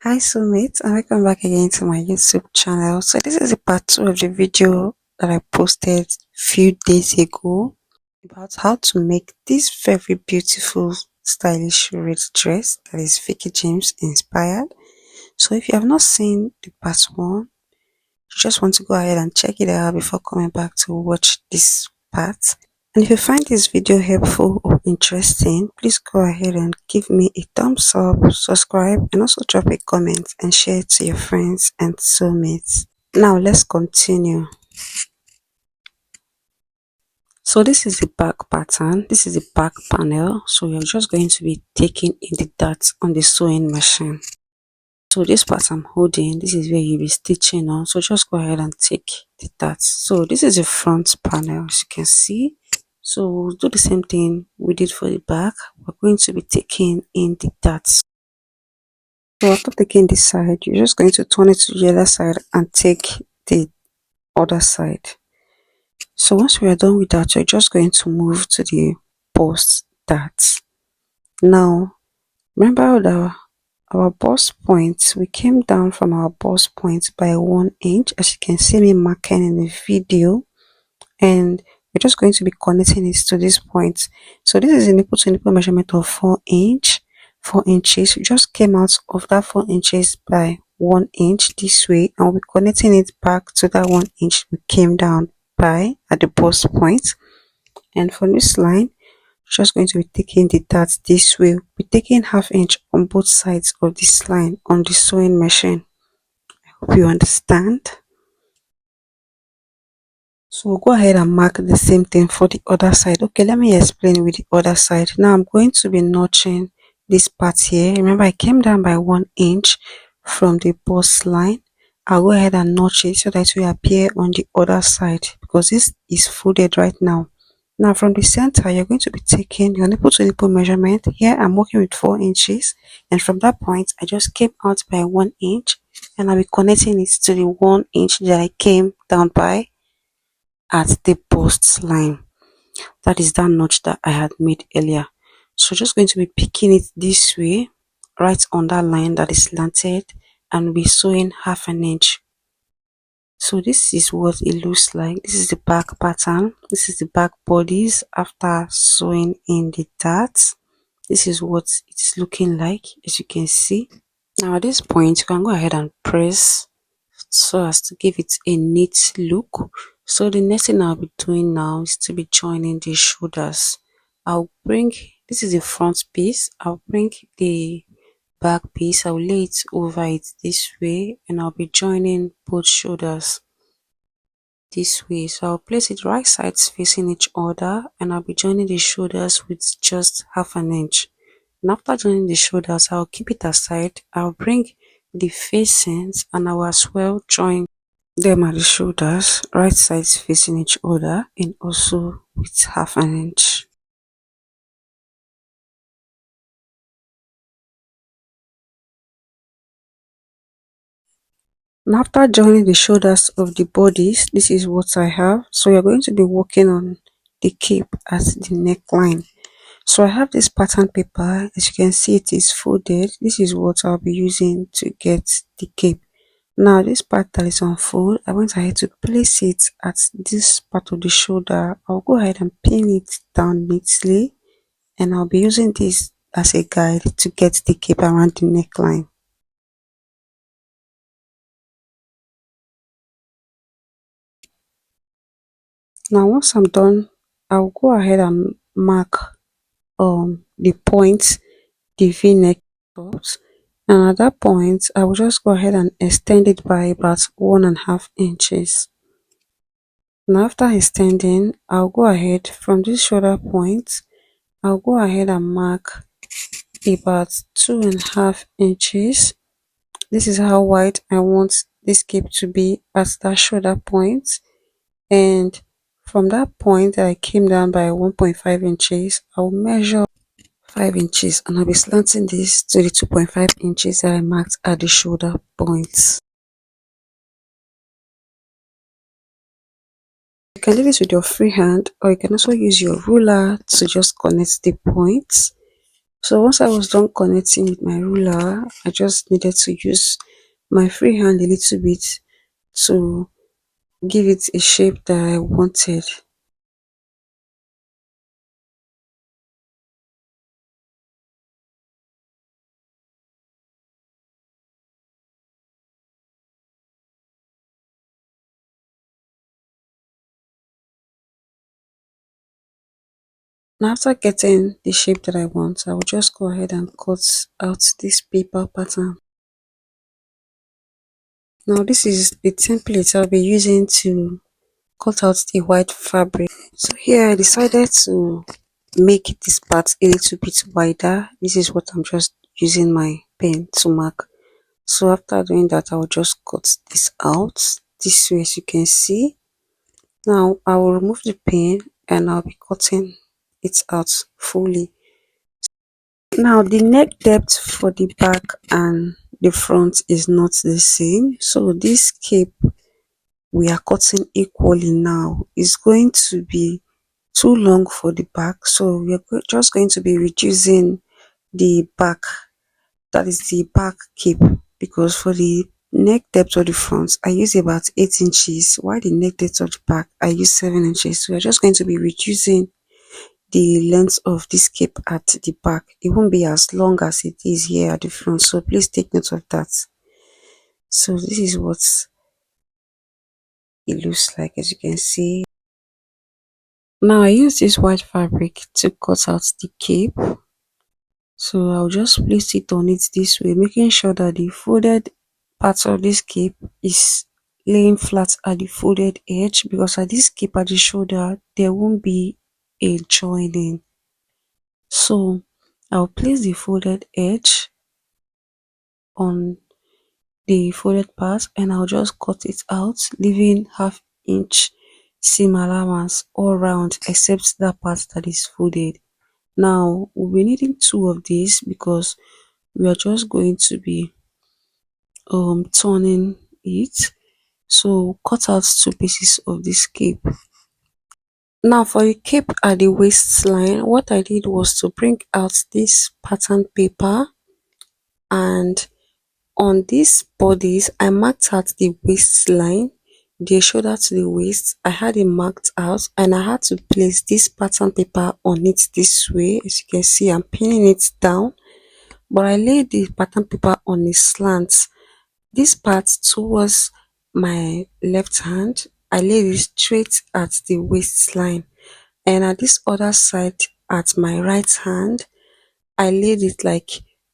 Hi soulmates, and welcome back again to my YouTube channel. So this is a part 2 of the video that I posted a few days ago about how to make this very beautiful stylish red dress that is Veekee James inspired. So if you have not seen the part 1, you just want to go ahead and check it out before coming back to watch this part. And if you find this video helpful or interesting, please go ahead and give me a thumbs up, subscribe, and also drop a comment and share it to your friends and soulmates. Now let's continue. So this is the back pattern. This is the back panel. So you're just going to be taking in the dots on the sewing machine. So this part I'm holding, this is where you'll be stitching on. So just go ahead and take the dots. So this is the front panel, as you can see. So we'll do the same thing we did for the back. We're going to be taking in the dots. So after taking this side, you're just going to turn it to the other side and take the other side. So once we are done with that, you're just going to move to the bust dots. Now, remember that our bust point, we came down from our bust point by 1 inch, as you can see me marking in the video, and we're just going to be connecting it to this point. So this is a nipple to nipple measurement of 4 inches. We just came out of that 4 inches by 1 inch this way, and we'll be connecting it back to that 1 inch we came down by at the bust point. And for this line, just going to be taking the dots this way. We're taking ½ inch on both sides of this line on the sewing machine. I hope you understand. So we'll go ahead and mark the same thing for the other side. Okay, let me explain with the other side. Now I'm going to be notching this part here. Remember, I came down by 1 inch from the bust line. I'll go ahead and notch it so that it will appear on the other side because this is folded right now. Now from the center, you're going to be taking your nipple to nipple measurement. Here I'm working with 4 inches, and from that point I just came out by 1 inch, and I'll be connecting it to the 1 inch that I came down by at the bust line. That is that notch that I had made earlier. So just going to be picking it this way, right on that line that is slanted, and be sewing ½ inch. So this is what it looks like. This is the back pattern. This is the back bodies after sewing in the darts. This is what it's looking like, as you can see. Now at this point, you can go ahead and press so as to give it a neat look. So the next thing I'll be doing now is to be joining the shoulders. This is the front piece. I'll bring the back piece, I'll lay it over it this way, and I'll be joining both shoulders this way. So I'll place it right sides facing each other, and I'll be joining the shoulders with just ½ inch. And after joining the shoulders, I'll keep it aside. I'll bring the facings and I will as well join them at the shoulders, right sides facing each other, and also with ½ inch. And after joining the shoulders of the bodies, this is what I have. So you're going to be working on the cape at the neckline. So I have this pattern paper. As you can see, it is folded. This is what I'll be using to get the cape. Now this part that is on fold, I went ahead to place it at this part of the shoulder. I'll go ahead and pin it down neatly, and I'll be using this as a guide to get the cape around the neckline. Now once I'm done, I'll go ahead and mark the point the v-neck stops, and at that point I will just go ahead and extend it by about 1½ inches. Now after extending, I'll go ahead from this shoulder point, I'll go ahead and mark about 2½ inches. This is how wide I want this cape to be at that shoulder point, and from that point that I came down by 1.5 inches, I'll measure 5 inches, and I'll be slanting this to the 2.5 inches that I marked at the shoulder points. You can do this with your free hand, or you can also use your ruler to just connect the points. So once I was done connecting with my ruler, I just needed to use my free hand a little bit to give it a shape that I wanted. Now after getting the shape that I want, I will just go ahead and cut out this paper pattern. Now this is the template I'll be using to cut out the white fabric. So here I decided to make this part a little bit wider. This is what I'm just using my pen to mark. So after doing that, I will just cut this out this way, as you can see. Now I will remove the pen and I'll be cutting it out fully. Now the neck depth for the back and the front is not the same. So this cape we are cutting equally now is going to be too long for the back. So we are just going to be reducing the back, that is the back cape, because for the neck depth of the front I use about 8 inches, while the neck depth of the back I use 7 inches. So we're just going to be reducing the length of this cape at the back. It won't be as long as it is here at the front, so please take note of that. So this is what it looks like, as you can see. Now I use this white fabric to cut out the cape. So I'll just place it on it this way, making sure that the folded part of this cape is laying flat at the folded edge, because at this cape at the shoulder there won't be a joining. So I'll place the folded edge on the folded part and I'll just cut it out, leaving ½ inch seam allowance all round except that part that is folded. Now we'll be needing two of these because we are just going to be turning it. So cut out two pieces of this cape. Now for the cape at the waistline, what I did was to bring out this pattern paper, and on these bodies I marked out the waistline, the shoulder to the waist. I had it marked out and I had to place this pattern paper on it this way. As you can see, I'm pinning it down, but I laid the pattern paper on a slant. This part towards my left hand, I laid it straight at the waistline, and at this other side at my right hand, I laid it like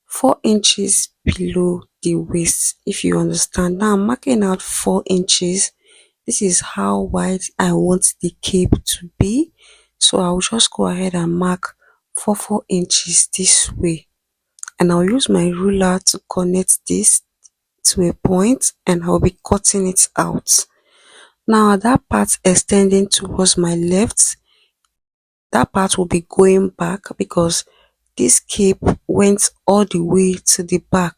4 inches below the waist, if you understand. Now I'm marking out 4 inches. This is how wide I want the cape to be. So I'll just go ahead and mark 4 inches this way. And I'll use my ruler to connect this to a point and I'll be cutting it out. Now that part extending towards my left, that part will be going back because this cape went all the way to the back,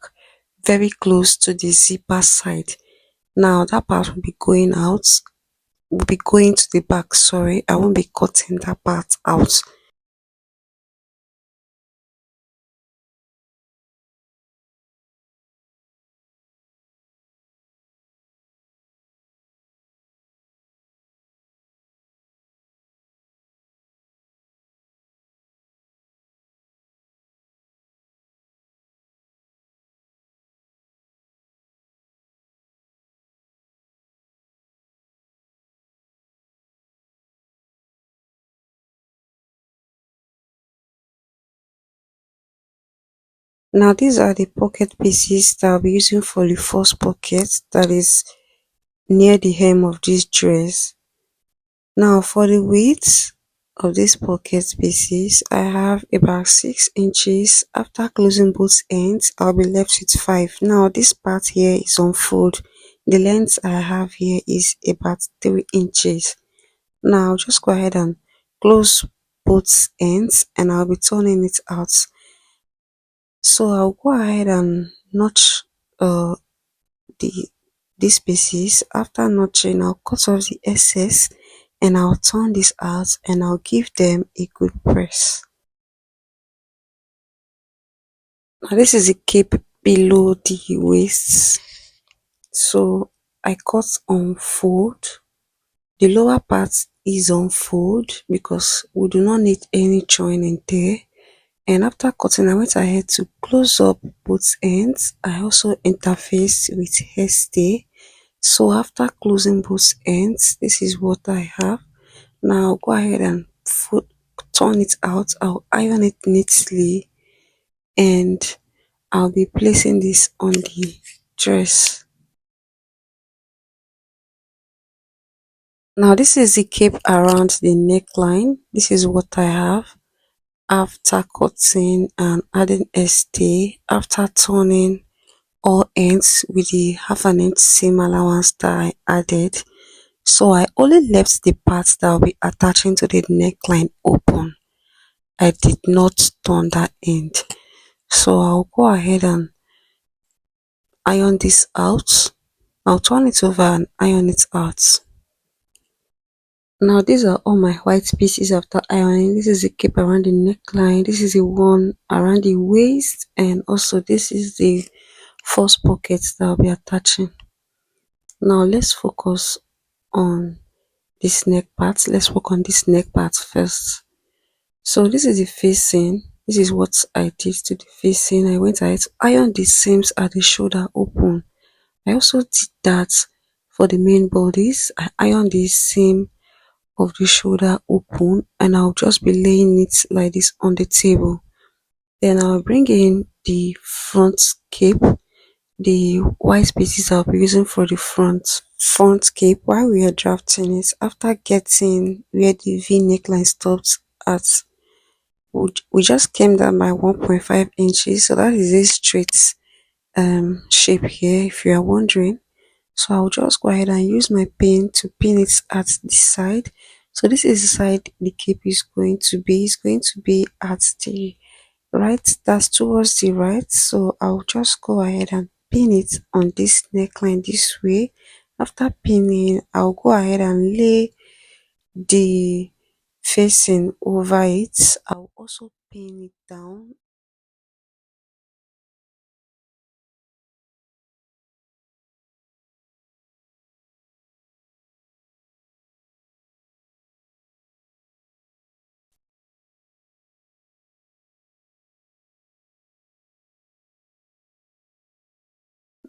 very close to the zipper side. Now that part will be going out, will be going to the back. Sorry, I won't be cutting that part out. Now these are the pocket pieces that I'll be using for the first pocket, that is near the hem of this dress. Now for the width of this pocket pieces, I have about 6 inches. After closing both ends, I'll be left with 5. Now this part here is on fold. The length I have here is about 3 inches. Now I'll just go ahead and close both ends and I'll be turning it out. So I'll go ahead and notch the these pieces. After notching, I'll cut off the excess and I'll turn this out and I'll give them a good press. Now this is the cape below the waist. So I cut on fold. The lower part is on fold because we do not need any joining there. And after cutting, I went ahead to close up both ends. I also interfaced with hairstay. So after closing both ends, this is what I have. Now I'll go ahead and turn it out. I'll iron it neatly and I'll be placing this on the dress. Now this is the cape around the neckline. This is what I have after cutting and adding a stay, after turning all ends with the half an inch seam allowance that I added. So I only left the parts that will be attaching to the neckline open. I did not turn that end. So I'll go ahead and iron this out. I'll turn it over and iron it out. Now these are all my white pieces after ironing. This is the cape around the neckline. This is the one around the waist, and also this is the first pocket that I'll be attaching. Now let's focus on this neck part. Let's work on this neck part first. So this is the facing. This is what I did to the facing. I went ahead to iron the seams at the shoulder open. I also did that for the main bodies. I ironed the seam of the shoulder open and I'll just be laying it like this on the table. Then I'll bring in the front cape, the white pieces I'll be using for the front cape while we are drafting it. After getting where the V neckline stops at, we just came down by 1.5 inches, so that is a straight shape here if you are wondering. So I'll just go ahead and use my pin to pin it at the side. So this is the side the cape is going to be. It's going to be at the right, that's towards the right. So I'll just go ahead and pin it on this neckline this way. After pinning, I'll go ahead and lay the facing over it. I'll also pin it down.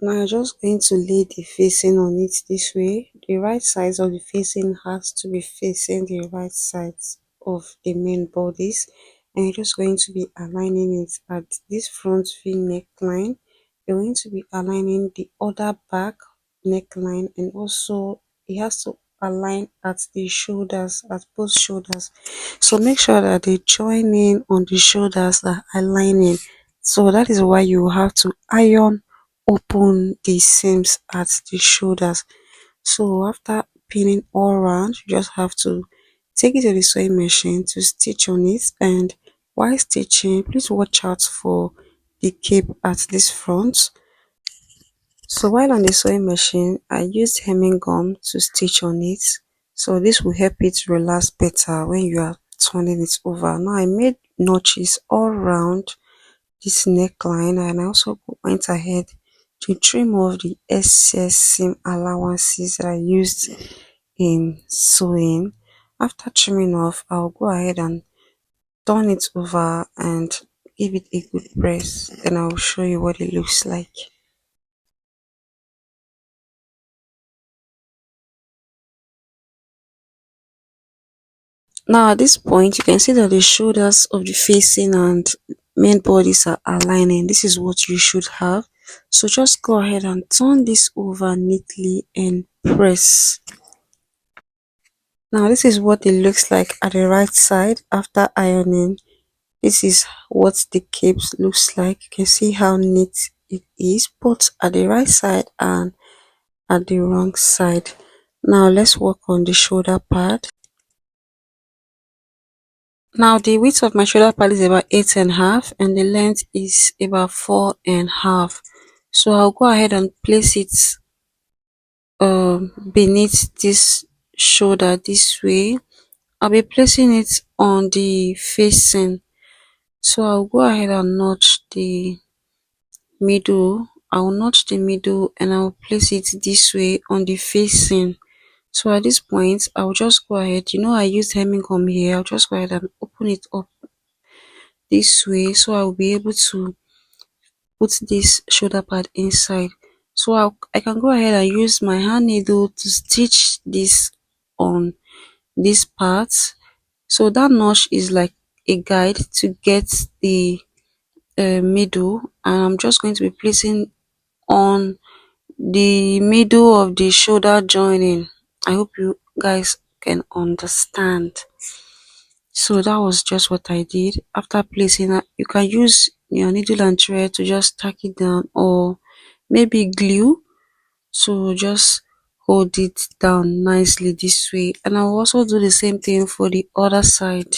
Now you're just going to lay the facing on it this way. The right sides of the facing has to be facing the right sides of the main bodies, and you're just going to be aligning it at this front V neckline. You're going to be aligning the other back neckline, and also it has to align at the shoulders, at both shoulders. So make sure that they join in on the shoulders that are aligning. So that is why you have to iron open the seams at the shoulders. So after pinning all around, you just have to take it to the sewing machine to stitch on it. And while stitching, please watch out for the cape at this front. So while on the sewing machine, I used hemming gum to stitch on it. So this will help it relax better when you are turning it over. Now I made notches all around this neckline, and I also went ahead to trim off the excess seam allowances that I used in sewing. After trimming off, I'll go ahead and turn it over and give it a good press. Then I'll show you what it looks like. Now at this point, you can see that the shoulders of the facing and main bodies are aligning. This is what you should have. So just go ahead and turn this over neatly and press. Now this is what it looks like at the right side after ironing. This is what the cape looks like. You can see how neat it is both at the right side and at the wrong side. Now let's work on the shoulder pad. Now the width of my shoulder pad is about 8.5 and the length is about 4.5. So I'll go ahead and place it beneath this shoulder this way. I'll be placing it on the facing. So I'll go ahead and notch the middle. I'll notch the middle and I'll place it this way on the facing. So at this point, I'll just go ahead. I used hemming comb here. I'll just go ahead and open it up this way so I'll be able to put this shoulder pad inside. So I can go ahead and use my hand needle to stitch this on this part. So that notch is like a guide to get the middle, and I'm just going to be placing on the middle of the shoulder joining. I hope you guys can understand. So that was just what I did. After placing that, you can use your needle and thread to just tack it down, or maybe glue. So just hold it down nicely this way, and I'll also do the same thing for the other side.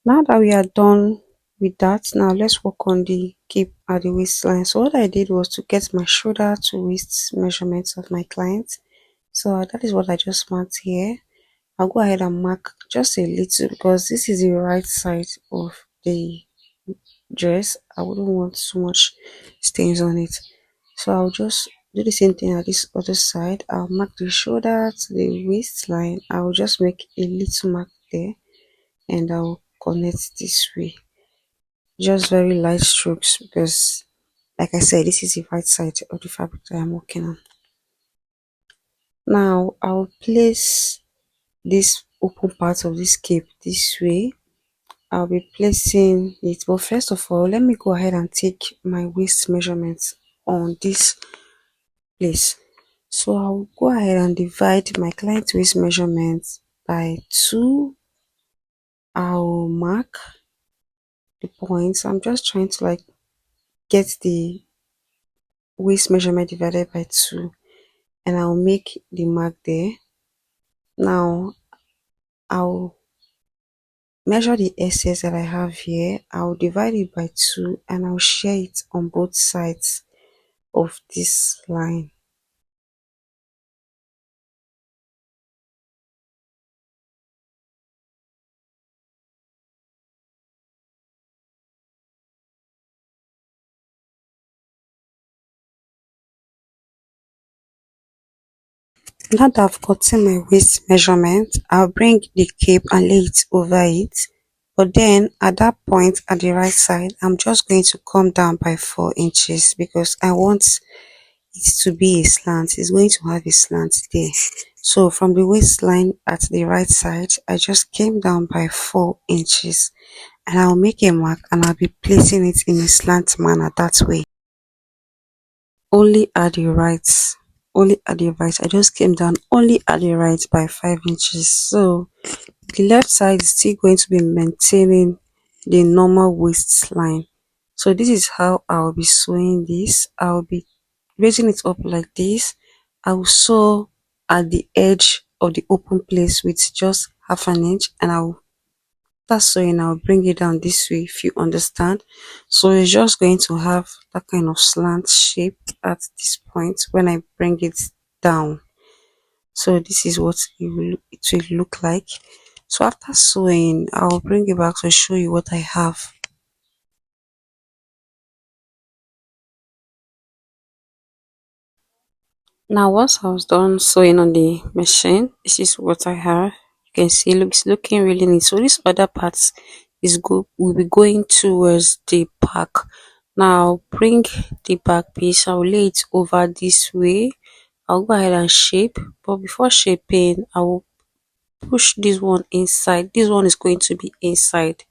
Now that we are done with that, now let's work on the cape at the waistline. So what I did was to get my shoulder to waist measurements of my client. So that is what I just marked here. I'll go ahead and mark just a little because this is the right side of the dress. I wouldn't want too much stains on it. So I'll just do the same thing at this other side. I'll mark the shoulder to the waistline. I'll just make a little mark there and I'll connect this way. Just very light strokes because like I said, this is the right side of the fabric that I'm working on. Now I'll place this open part of this cape this way. I'll be placing it, but first of all, let me go ahead and take my waist measurements on this place. So I'll go ahead and divide my client waist measurements by 2. I'll mark the points. I'm just trying to like get the waist measurement divided by 2, and I'll make the mark there. Now I'll measure the excess that I have here. I'll divide it by 2 and I'll share it on both sides of this line. Now that I've gotten my waist measurement, I'll bring the cape and lay it over it. But then at that point at the right side, I'm just going to come down by 4 inches because I want it to be a slant. It's going to have a slant there. So from the waistline at the right side, I just came down by 4 inches and I'll make a mark and I'll be placing it in a slant manner that way. Only at the right, only at the right. I just came down only at the right by 5 inches. So the left side is still going to be maintaining the normal waistline. So this is how I'll be sewing this. I'll be raising it up like this. I will sew at the edge of the open place with just half an inch, and I'll after sewing I'll bring it down this way, if you understand. So it's just going to have that kind of slant shape at this point when I bring it down. So this is what it will look like. So after sewing, I'll bring it back to show you what I have. Now once I was done sewing on the machine, this is what I have. You can see it looks looking really neat. So this other part is good, will be going towards the back. Now I'll bring the back piece, I'll lay it over this way. I'll go ahead and shape, but before shaping I will push this one inside. This one is going to be inside,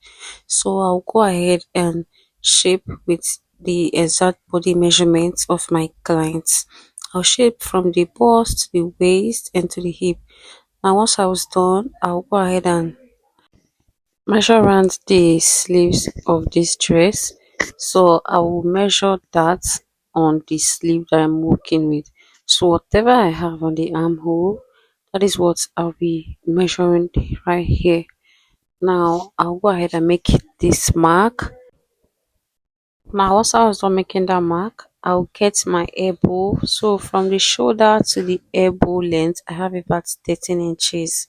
so I'll go ahead and shape with the exact body measurements of my clients. I'll shape from the bust to the waist and to the hip. Now once I was done, I'll go ahead and measure around the sleeves of this dress. So I will measure that on the sleeve that I'm working with. So whatever I have on the armhole, that is what I'll be measuring right here. Now I'll go ahead and make this mark. Now once I was done making that mark, I'll get my elbow. So from the shoulder to the elbow length, I have about 13 inches.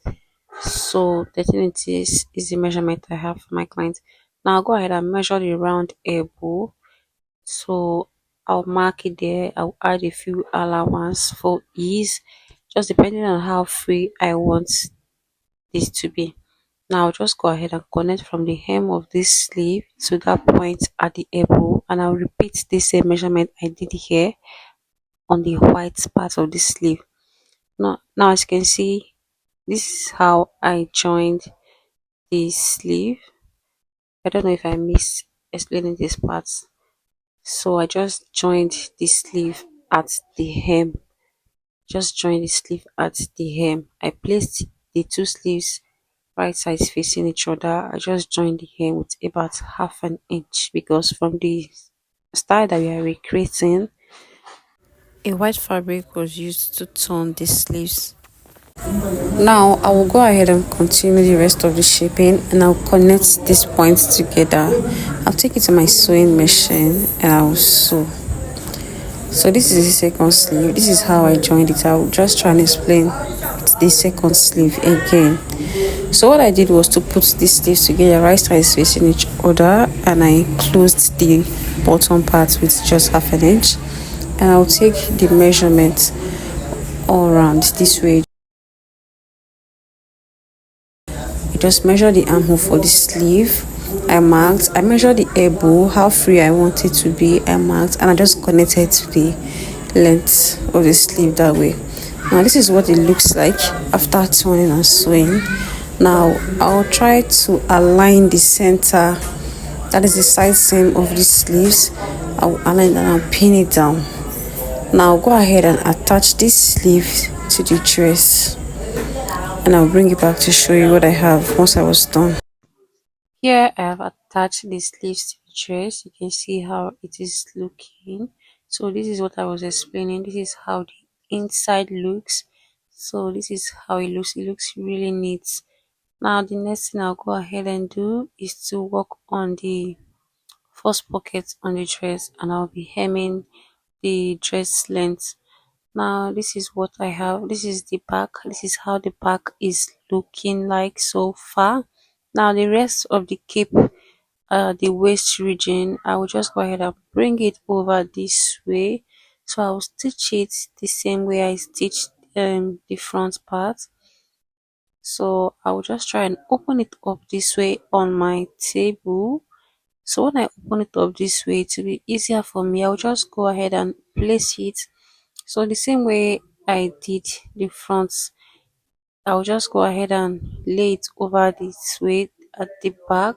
So 13 inches is the measurement I have for my client. Now I'll go ahead and measure the round elbow. So I'll mark it there. I'll add a few allowance for ease, just depending on how free I want this to be. Now I'll just go ahead and connect from the hem of this sleeve to that point at the elbow, and I'll repeat the same measurement I did here on the white part of the sleeve. Now as you can see, this is how I joined the sleeve. I don't know if I missed explaining this part. So I just joined the sleeve at the hem. Just join the sleeve at the hem. I placed the two sleeves right sides facing each other. I just joined the hem with about half an inch because from the style that we are recreating, a white fabric was used to turn the sleeves. Now I will go ahead and continue the rest of the shaping, and I'll connect these points together. I'll take it to my sewing machine and I'll sew. So this is the second sleeve. This is how I joined it. I'll just try and explain the second sleeve again. So what I did was to put these sleeves together, right sides facing each other, and I closed the bottom part with just half an inch, and I'll take the measurement all around this way. I just measure the armhole for the sleeve. I marked. I measured the elbow, how free I want it to be. I marked, and I just connected to the length of the sleeve that way. Now this is what it looks like after turning and sewing. Now I'll try to align the center, that is the side seam of the sleeves. I'll align and I'll pin it down. Now I'll go ahead and attach this sleeve to the dress, and I'll bring it back to show you what I have once I was done. Here I have attached the sleeves to the dress. You can see how it is looking. So this is what I was explaining. This is how the inside looks. So this is how it looks. It looks really neat. Now the next thing I'll go ahead and do is to work on the first pocket on the dress, and I'll be hemming the dress length. Now this is what I have. This is the back. This is how the back is looking like so far. Now the rest of the cape, the waist region, I will just go ahead and bring it over this way. So I will stitch it the same way I stitched the front part. So I will just try and open it up this way on my table. So when I open it up this way to be easier for me, I'll just go ahead and place it. So the same way I did the front, I'll just go ahead and lay it over this way at the back,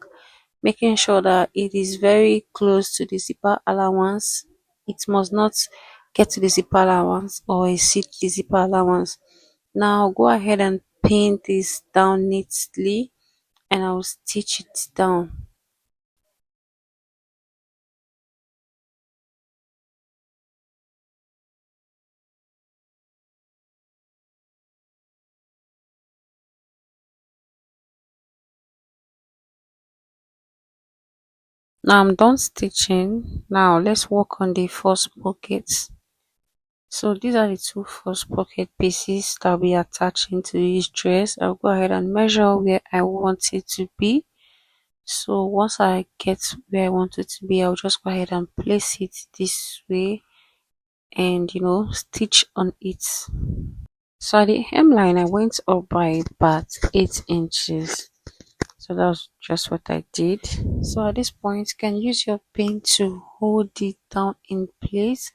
making sure that it is very close to the zipper allowance. It must not get to the zipper allowance or exceed the zipper allowance. Now go ahead and pin this down neatly, and I'll stitch it down. Now I'm done stitching. Now let's work on the first pockets. So these are the two first pocket pieces that will be attaching to this dress. I'll go ahead and measure where I want it to be. So once I get where I want it to be, I'll just go ahead and place it this way and stitch on it. So at the hemline I went up by about 8 inches. So that's just what I did. So at this point you can use your pin to hold it down in place.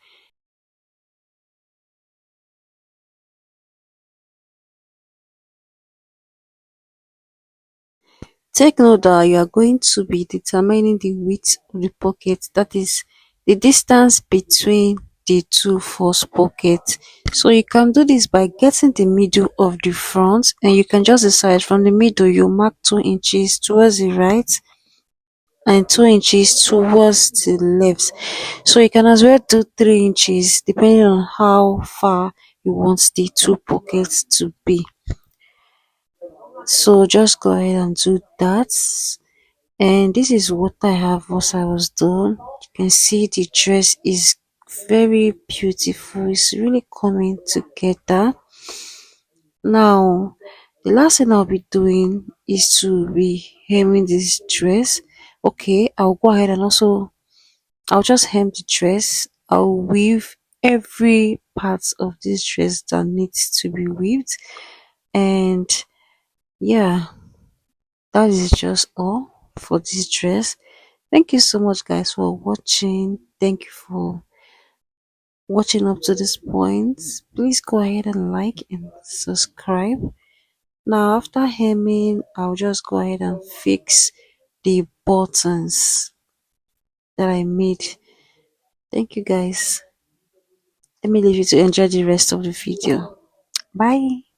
Take note that you are going to be determining the width of the pocket, that is the distance between the two first pockets. So you can do this by getting the middle of the front, and you can just decide from the middle you mark 2 inches towards the right and 2 inches towards the left. So you can as well do 3 inches depending on how far you want the two pockets to be. So just go ahead and do that. And this is what I have once I was done. You can see the dress is very beautiful. It's really coming together. Now, the last thing I'll be doing is to be hemming this dress. Okay, I'll go ahead and also I'll just hem the dress. I'll weave every part of this dress that needs to be weaved. And yeah, that is just all for this dress. Thank you so much, guys, for watching. Thank you for watching up to this point. Please go ahead and like and subscribe. Now, after hemming, I'll just go ahead and fix the buttons that I made. Thank you, guys. Let me leave you to enjoy the rest of the video. Bye.